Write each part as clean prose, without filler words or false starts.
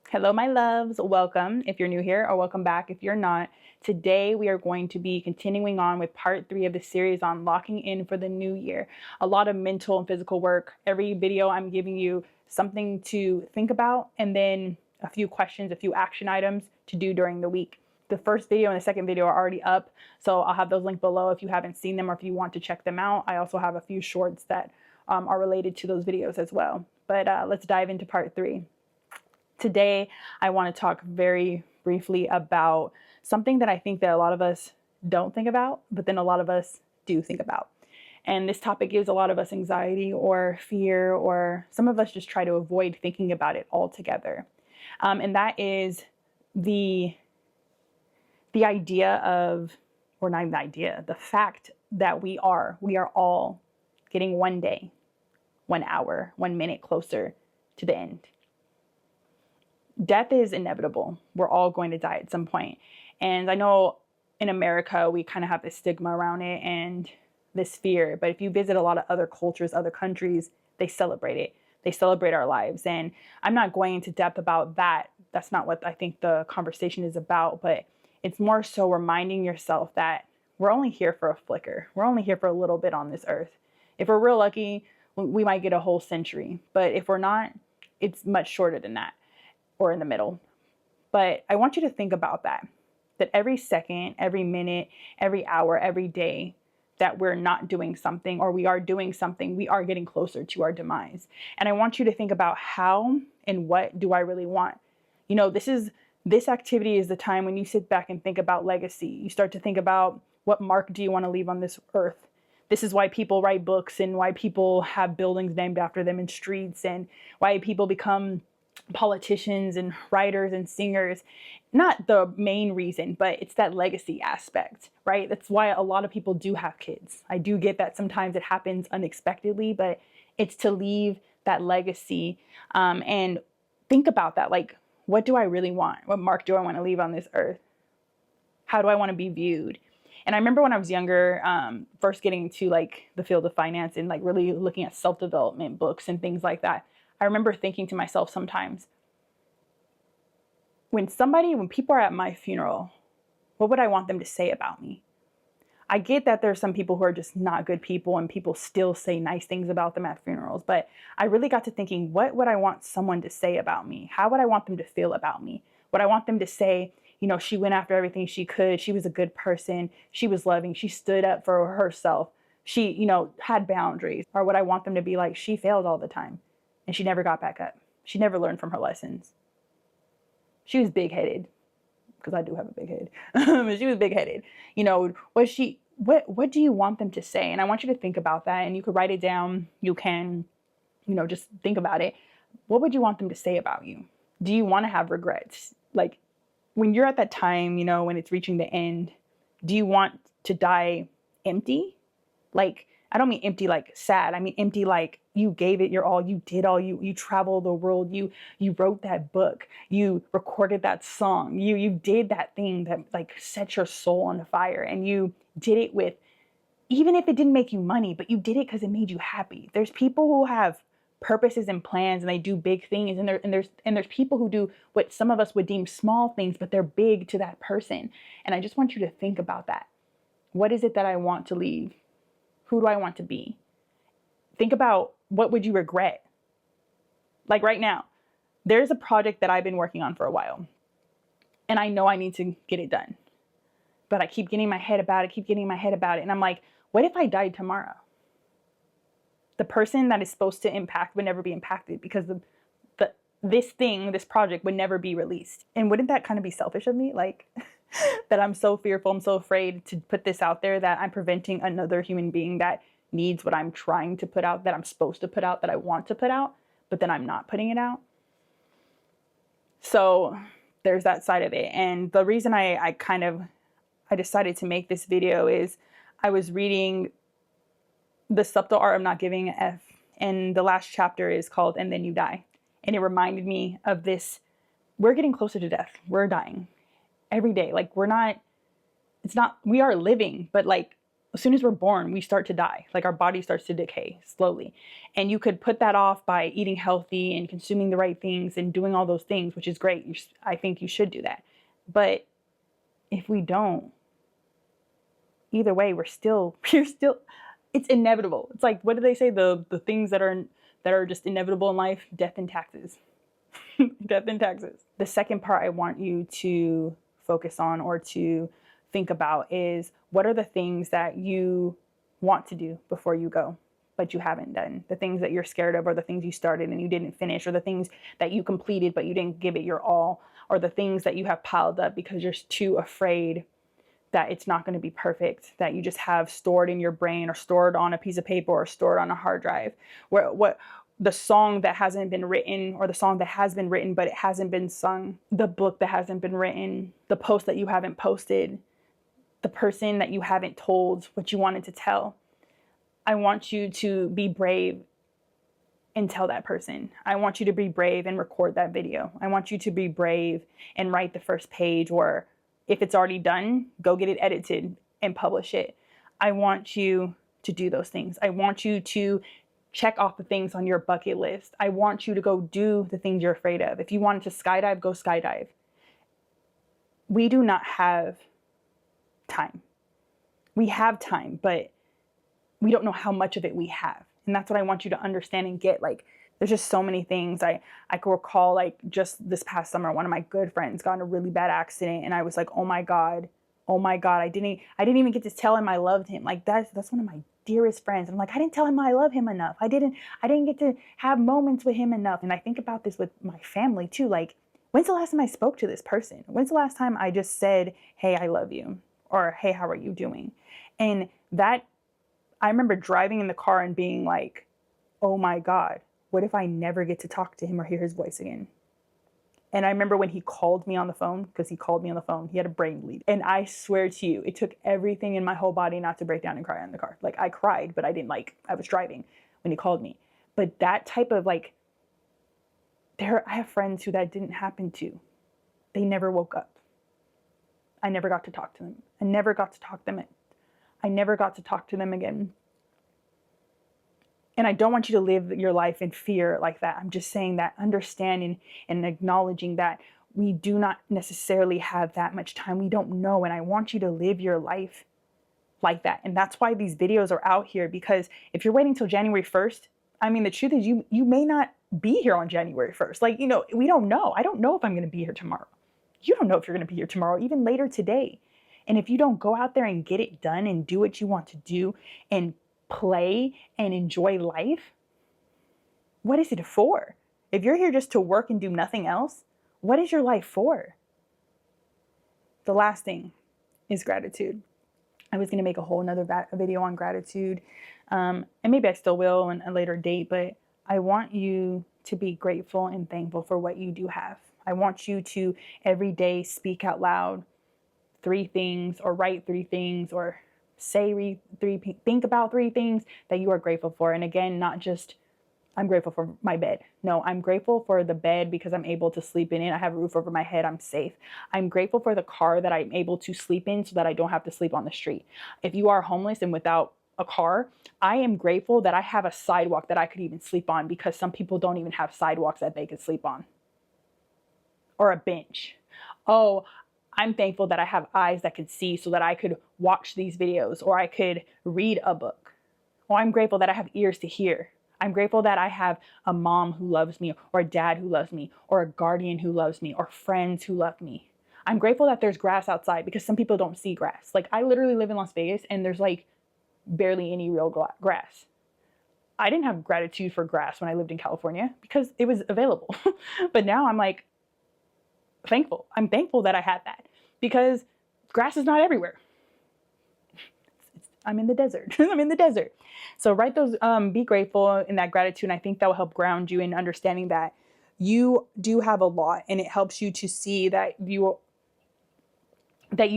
Hello, my loves. Welcome if you're new here, or welcome back if you're not. Today, we are going to be continuing on with part 3 of the series on locking in for the new year. A lot of mental and physical work. Every video, I'm giving you something to think about and then a few questions, a few action items to do during the week. The first video and the second video are already up, so I'll have those linked below if you haven't seen them or if you want to check them out. I also have a few shorts that are related to those videos as well. But let's dive into part 3. Today, I want to talk very briefly about something that I think that a lot of us don't think about, but then a lot of us do think about. And this topic gives a lot of us anxiety or fear, or some of us just try to avoid thinking about it altogether. And that is the idea of, or not even the idea, the fact that we are all getting one day, 1 hour, 1 minute closer to the end. Death is inevitable. We're all going to die at some point. And I know in America, we kind of have this stigma around it and this fear. But if you visit a lot of other cultures, other countries, they celebrate it. They celebrate our lives. And I'm not going into depth about that. That's not what I think the conversation is about. But it's more so reminding yourself that we're only here for a flicker. We're only here for a little bit on this earth. If we're real lucky, we might get a whole century. But if we're not, it's much shorter than that, or in the middle. But I want you to think about that every second, every minute, every hour, every day that we're not doing something, or we are doing something, we are getting closer to our demise. And I want you to think about how and what do I really want? You know, this activity is the time when you sit back and think about legacy. You start to think about, what mark do you want to leave on this earth? This is why people write books and why people have buildings named after them in streets, and why people become politicians and writers and singers. Not the main reason, but it's that legacy aspect, right? That's why a lot of people do have kids. I do get that sometimes it happens unexpectedly, but it's to leave that legacy. And think about that. Like, what do I really want? What mark do I want to leave on this earth? How do I want to be viewed? And I remember when I was younger, first getting into like the field of finance and like really looking at self-development books and things like that. I remember thinking to myself sometimes, when people are at my funeral, what would I want them to say about me? I get that there's some people who are just not good people and people still say nice things about them at funerals, but I really got to thinking, what would I want someone to say about me? How would I want them to feel about me? Would I want them to say, you know, she went after everything she could, she was a good person, she was loving, she stood up for herself, she, you know, had boundaries? Or would I want them to be like, she failed all the time and she never got back up? She never learned from her lessons. She was big-headed, because I do have a big head. But she was big-headed. You know, what do you want them to say? And I want you to think about that, and you could write it down. You can, you know, just think about it. What would you want them to say about you? Do you want to have regrets? Like, when you're at that time, you know, when it's reaching the end, do you want to die empty? Like, I don't mean empty like sad. I mean empty like you gave it your all, you did all, you traveled the world, you wrote that book, you recorded that song, you did that thing that like set your soul on fire, and you did it with, even if it didn't make you money, but you did it because it made you happy. There's people who have purposes and plans and they do big things, and there's people who do what some of us would deem small things, but they're big to that person. And I just want you to think about that. What is it that I want to leave? Who do I want to be? Think about, what would you regret? Like right now, there's a project that I've been working on for a while, and I know I need to get it done, but I keep getting my head about it. And I'm like, what if I died tomorrow? The person that is supposed to impact would never be impacted, because this project would never be released. And wouldn't that kind of be selfish of me? Like, that I'm so fearful, I'm so afraid to put this out there, that I'm preventing another human being that needs what I'm trying to put out, that I'm supposed to put out, that I want to put out, but then I'm not putting it out. So there's that side of it. And the reason I decided to make this video is I was reading The Subtle Art of Not Giving a F, and the last chapter is called And Then You Die. And it reminded me of this. We're getting closer to death. We're dying every day. Like, we are living, but like as soon as we're born, we start to die. Like our body starts to decay slowly. And you could put that off by eating healthy and consuming the right things and doing all those things, which is great. I think you should do that. But if we don't, either way, we're still, it's inevitable. It's like, what do they say? The things that are just inevitable in life, death and taxes. Death and taxes. The second part I want you to focus on or to think about is, what are the things that you want to do before you go, but you haven't done? The things that you're scared of, or the things you started and you didn't finish, or the things that you completed but you didn't give it your all, or the things that you have piled up because you're too afraid that it's not going to be perfect, that you just have stored in your brain or stored on a piece of paper or stored on a hard drive. What the song that hasn't been written, or the song that has been written but it hasn't been sung, the book that hasn't been written, the post that you haven't posted, the person that you haven't told what you wanted to tell. I want you to be brave and tell that person. I want you to be brave and record that video. I want you to be brave and write the first page, or if it's already done, go get it edited and publish it. I want you to do those things. I want you to check off the things on your bucket list. I want you to go do the things you're afraid of. If you wanted to skydive, go skydive. We do not have time. We have time, but we don't know how much of it we have. And that's what I want you to understand and get. Like, there's just so many things. I can recall, like, just this past summer, one of my good friends got in a really bad accident, and I was like, oh my God, I didn't even get to tell him I loved him. Like, that's one of my dearest friends. And I'm like, I didn't tell him I love him enough. I didn't get to have moments with him enough. And I think about this with my family too. Like, when's the last time I spoke to this person? When's the last time I just said, hey, I love you, or hey, how are you doing? And that, I remember driving in the car and being like, oh my God, what if I never get to talk to him or hear his voice again? And I remember when he called me on the phone, because he called me on the phone, he had a brain bleed. And I swear to you, it took everything in my whole body not to break down and cry in the car. Like, I cried, but I didn't, like, I was driving when he called me. But that type of, like, I have friends who that didn't happen to. They never woke up. I never got to talk to them. I never got to talk to them again. And I don't want you to live your life in fear like that. I'm just saying that understanding and acknowledging that we do not necessarily have that much time. We don't know. And I want you to live your life like that. And that's why these videos are out here, because if you're waiting till January 1st, I mean, the truth is you may not be here on January 1st. Like, we don't know. I don't know if I'm going to be here tomorrow. You don't know if you're going to be here tomorrow, even later today. And if you don't go out there and get it done and do what you want to do and play and enjoy life, what is it for? If you're here just to work and do nothing else, what is your life for? The last thing is gratitude. I was going to make a whole nother video on gratitude, and maybe I still will on a later date, but I want you to be grateful and thankful for what you do have. I want you to every day speak out loud 3 things, or write 3 things, or think about 3 things that you are grateful for. And again, not just, I'm grateful for my bed. No, I'm grateful for the bed because I'm able to sleep in it. I have a roof over my head. I'm safe. I'm grateful for the car that I'm able to sleep in so that I don't have to sleep on the street. If you are homeless and without a car, I am grateful that I have a sidewalk that I could even sleep on, because some people don't even have sidewalks that they could sleep on, or a bench. Oh, I'm thankful that I have eyes that could see so that I could watch these videos, or I could read a book. Or I'm grateful that I have ears to hear. I'm grateful that I have a mom who loves me, or a dad who loves me, or a guardian who loves me, or friends who love me. I'm grateful that there's grass outside, because some people don't see grass. Like, I literally live in Las Vegas and there's like barely any real grass. I didn't have gratitude for grass when I lived in California because it was available. But now I'm like thankful. I'm thankful that I had that, because grass is not everywhere. I'm in the desert. I'm in the desert. So write those, be grateful in that gratitude. And I think that will help ground you in understanding that you do have a lot, and it helps you to see that you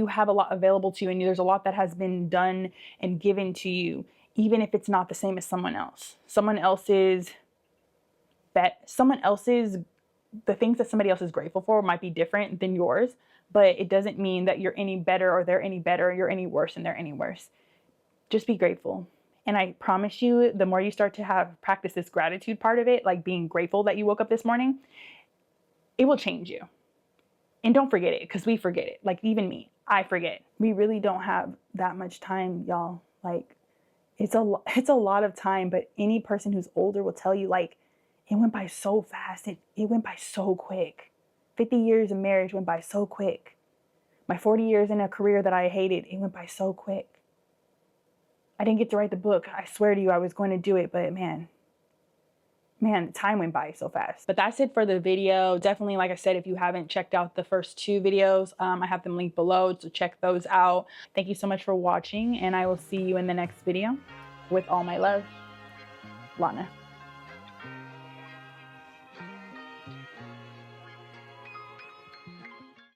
have a lot available to you, and there's a lot that has been done and given to you, even if it's not the same as someone else. The things that somebody else is grateful for might be different than yours, but it doesn't mean that you're any better or they're any better, you're any worse and they're any worse. just be grateful. And I promise you, the more you start to practice this gratitude part of it, like being grateful that you woke up this morning, it will change you. And don't forget it, because we forget it. Like even me, I forget. We really don't have that much time, y'all. Like it's a lot of time, but any person who's older will tell you, like, it went by so fast. It went by so quick. 50 years of marriage went by so quick. My 40 years in a career that I hated, it went by so quick. I didn't get to write the book. I swear to you, I was going to do it, but man, time went by so fast. But that's it for the video. Definitely, like I said, if you haven't checked out the first 2 videos, I have them linked below, so check those out. Thank you so much for watching, and I will see you in the next video. With all my love, Lana.